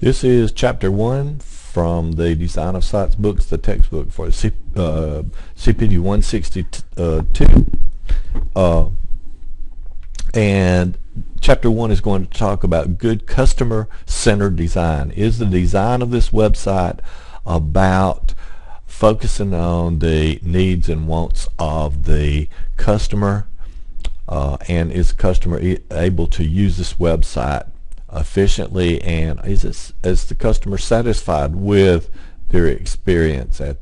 This is chapter 1 from the Design of Sites books, the textbook for CPD 162. And chapter 1 is going to talk about good customer-centered design. Is the design of this website about focusing on the needs and wants of the customer, and is the customer able to use this website efficiently, and is the customer satisfied with their experience at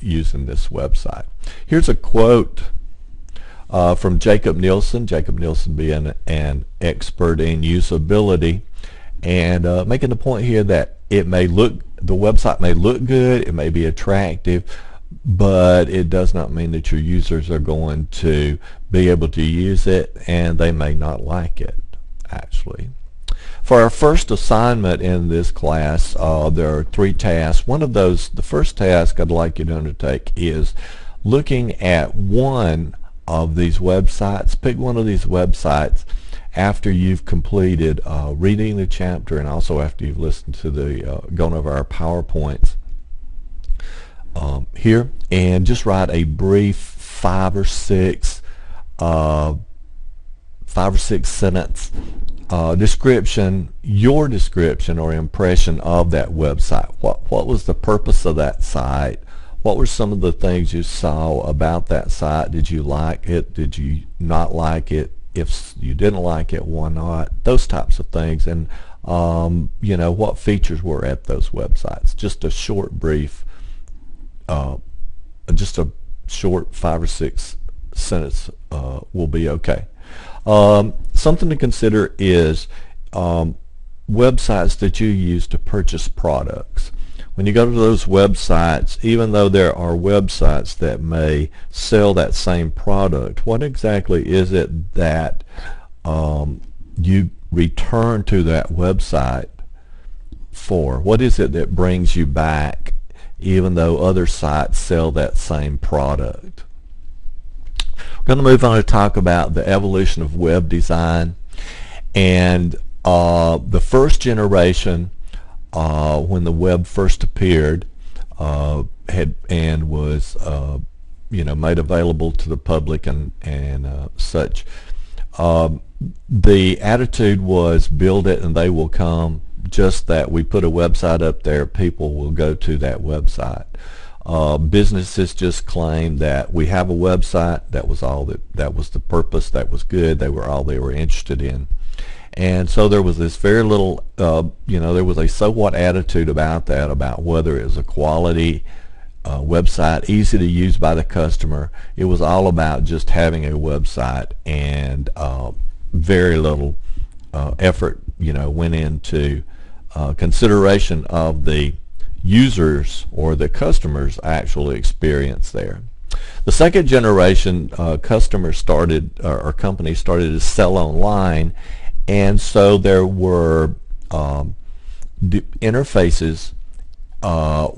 using this website? Here's a quote from Jacob Nielsen. Jacob Nielsen being an expert in usability, and making the point here that the website may look good, it may be attractive, but it does not mean that your users are going to be able to use it, and they may not like it actually. For our first assignment in this class, there are 3 tasks. One of those, the first task I'd like you to undertake is looking at one of these websites. Pick one of these websites after you've completed reading the chapter, and also after you've listened to the gone over our PowerPoints here, and just write a brief 5 or 6 sentence description, your description or impression of that website. What was the purpose of that site? What were some of the things you saw about that site? Did you like it? Did you not like it? If you didn't like it, why not? Those types of things. And you know, what features were at those websites. Just a short brief, just a short 5 or 6 sentence will be okay. Something to consider is websites that you use to purchase products. When you go to those websites, even though there are websites that may sell that same product, what exactly is it that you return to that website for? What is it that brings you back even though other sites sell that same product? We're going to move on to talk about the evolution of web design, and the first generation, when the web first appeared, and was made available to the public and such. The attitude was build it and they will come. Just that we put a website up there, people will go to that website. Businesses just claimed that we have a website, that was the purpose, that was good, they were all they were interested in. And so there was this very little, there was a so what attitude about that, about whether it was a quality website, easy to use by the customer. It was all about just having a website, and very little effort went into consideration of the users or the customers' actual experience there. The second generation, companies started to sell online, and so there were interfaces had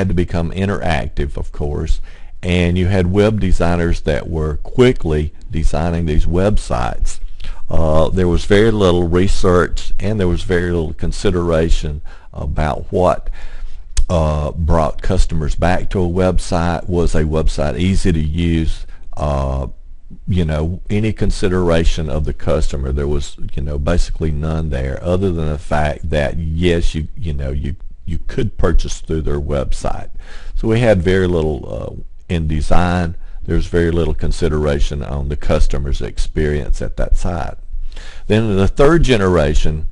to become interactive, of course, and you had web designers that were quickly designing these websites. There was very little research, and there was very little consideration about what brought customers back to a website. Was a website easy to use? Any consideration of the customer, there was basically none there, other than the fact that yes, you could purchase through their website. So we had very little in design. There's very little consideration on the customer's experience at that site. Then in the third generation,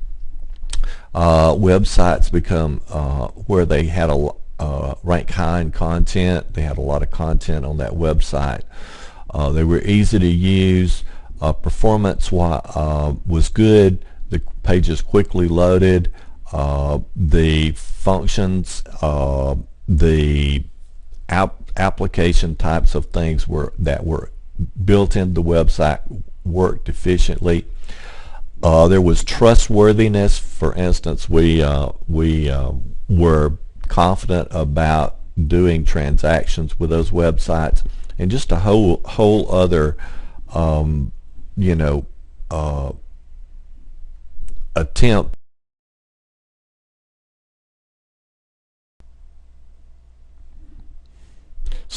websites become where they had a rank high in content. They had a lot of content on that website. They were easy to use. Performance was good. The pages quickly loaded. The functions, the application types of things that were built into the website worked efficiently. There was trustworthiness. For instance, we were confident about doing transactions with those websites, and just a whole other attempt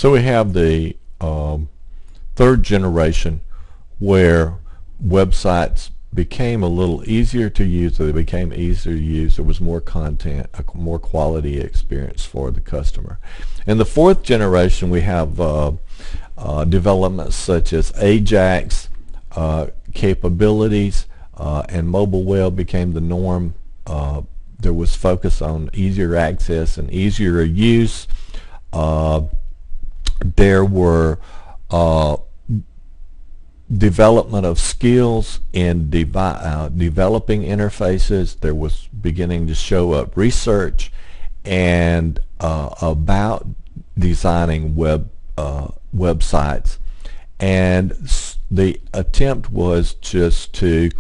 So we have the third generation where websites became a little easier to use. They became easier to use. There was more content, a more quality experience for the customer. In the fourth generation, we have developments such as Ajax capabilities, and mobile web became the norm. There was focus on easier access and easier use. There were development of skills in developing interfaces. There was beginning to show up research and about designing websites, and the attempt was just to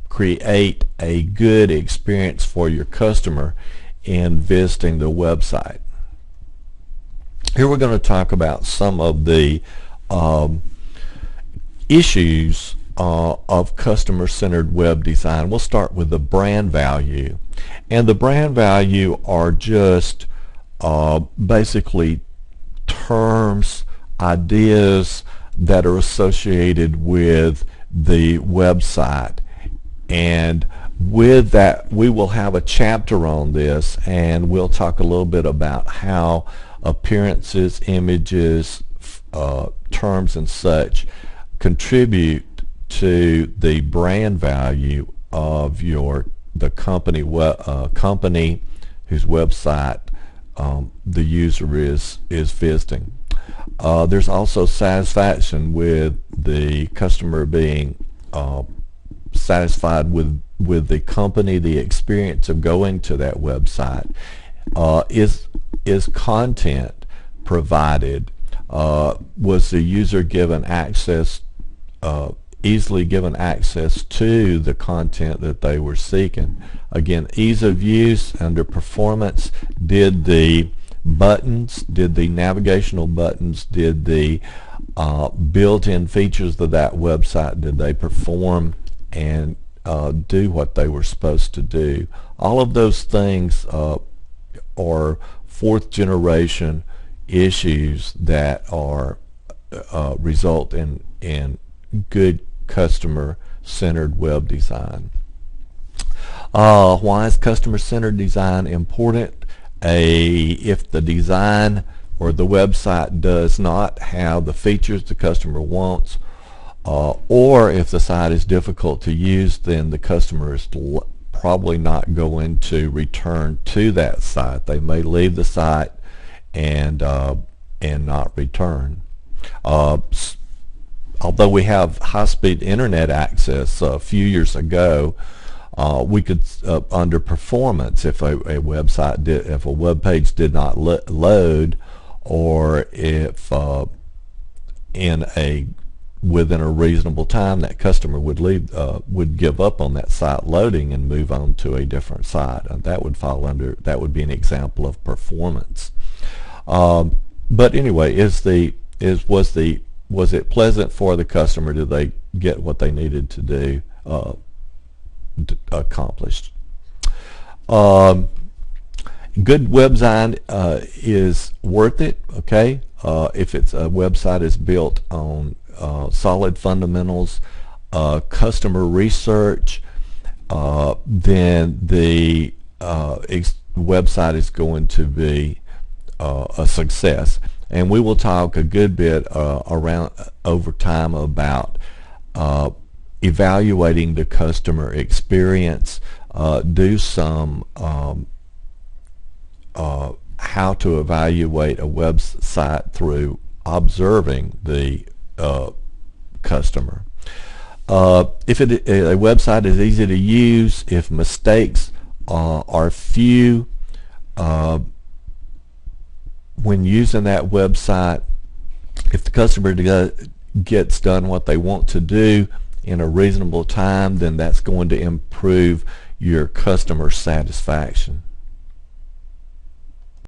create a good experience for your customer in visiting the website. Here we're going to talk about some of the issues of customer-centered web design. We'll start with the brand value. And the brand value are just basically terms, ideas that are associated with the website. And with that, we will have a chapter on this, and we'll talk a little bit about how appearances, images, terms and such contribute to the brand value of the company whose website the user is visiting. There's also satisfaction with the customer being satisfied with the company, the experience of going to that website. Is content provided? Was the user given access, easily given access to the content that they were seeking? Again, ease of use under performance. Did the buttons, did the navigational buttons, did the built-in features of that website, did they perform and do what they were supposed to do? All of those things are fourth generation issues that are result in good customer-centered web design. Why is customer-centered design important? If the design or the website does not have the features the customer wants, or if the site is difficult to use, then the customer is probably not going to return to that site. They may leave the site and not return. Although we have high-speed internet access a few years ago, we could under performance, if a web page did not load, or if within a reasonable time that customer would give up on that site loading and move on to a different site. That would be an example of performance. But anyway, was it pleasant for the customer? Did they get what they needed to do accomplished? Good web design is worth it. Okay, if it's a website is built on solid fundamentals, customer research, then the website is going to be a success. And we will talk a good bit over time about evaluating the customer experience, do some how to evaluate a website through observing the customer. If a website is easy to use, if mistakes are few when using that website, if the customer gets done what they want to do in a reasonable time, then that's going to improve your customer satisfaction.